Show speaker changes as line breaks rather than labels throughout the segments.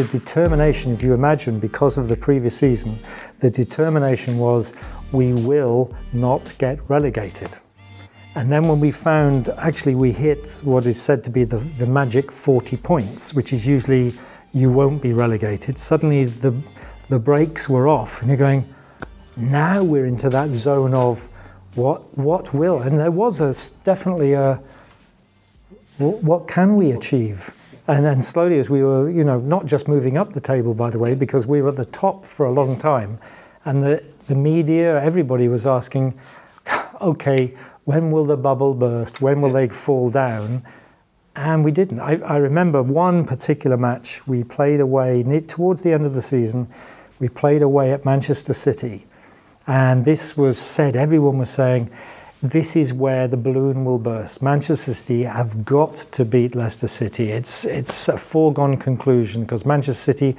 determination, if you imagine, because of the previous season, the determination was we will not get relegated. And then when we found, actually we hit what is said to be the magic 40 points, which is usually you won't be relegated, suddenly the brakes were off and you're going, now we're into that zone of what will, and there was definitely a, what can we achieve? And then slowly as we were, you know, not just moving up the table, by the way, because we were at the top for a long time, and the media, everybody was asking, okay, when will the bubble burst? When will they fall down? And we didn't. I remember one particular match we played away, towards the end of the season, we played away at Manchester City. And this was said, everyone was saying, this is where the balloon will burst. Manchester City have got to beat Leicester City. It's a foregone conclusion, because Manchester City,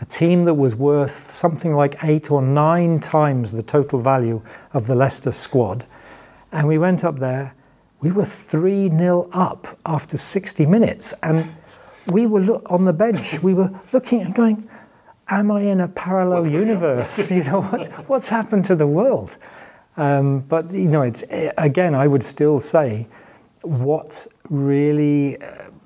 a team that was worth something like 8 or 9 times the total value of the Leicester squad. And we went up there, we were 3-0 up after 60 minutes. And we were on the bench, we were looking and going, am I in a parallel universe? You know, what's happened to the world? But, you know, it's, again, I would still say what really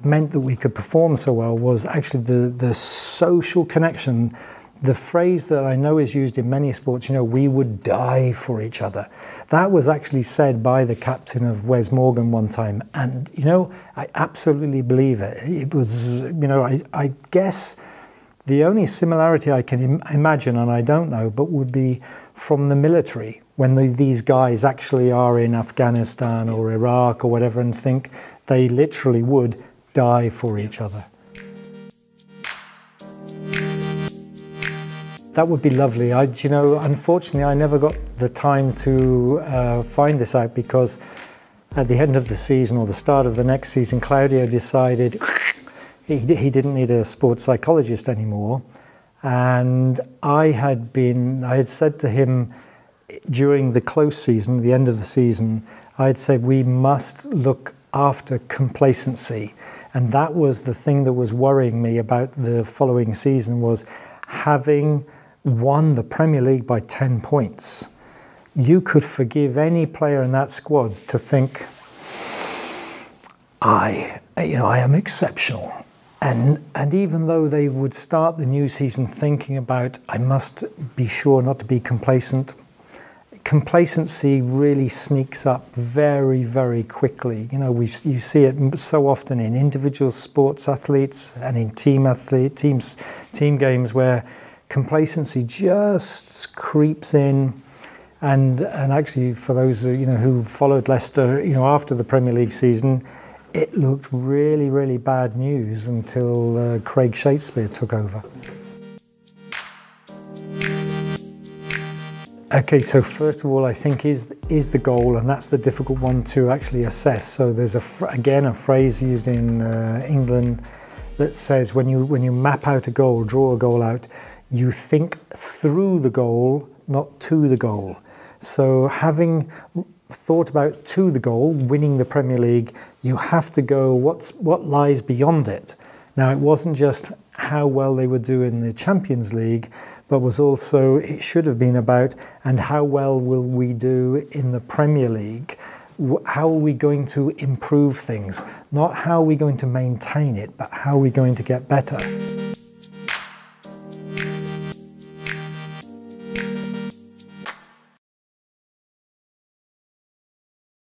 meant that we could perform so well was actually the social connection. The phrase that I know is used in many sports, you know, we would die for each other. That was actually said by the captain of Wes Morgan one time. And, you know, I absolutely believe it. It was, you know, I guess the only similarity I can imagine, and I don't know, but would be from the military, when these guys actually are in Afghanistan or Iraq or whatever, and think they literally would die for each other. That would be lovely. You know, unfortunately, I never got the time to find this out, because at the end of the season or the start of the next season, Claudio decided he didn't need a sports psychologist anymore. And I had said to him during the close season, the end of the season, I had said we must look after complacency. And that was the thing that was worrying me about the following season, was having won the Premier League by 10 points. You could forgive any player in that squad to think, I am exceptional. And even though they would start the new season thinking about, I must be sure not to be complacent, complacency really sneaks up very, very quickly. You know, you see it so often in individual sports athletes and in team games, where complacency just creeps in. And actually, for those who followed Leicester, after the Premier League season, it looked really, really bad news until Craig Shakespeare took over. Okay, so first of all, I think is the goal, and that's the difficult one to actually assess. So there's again a phrase used in England that says when you map out a goal, draw a goal out, you think through the goal, not to the goal. So having thought about to the goal, winning the Premier League, you have to go what lies beyond it. Now, it wasn't just how well they would do in the Champions League, but was also, it should have been about, and how well will we do in the Premier League? How are we going to improve things? Not how are we going to maintain it, but how are we going to get better?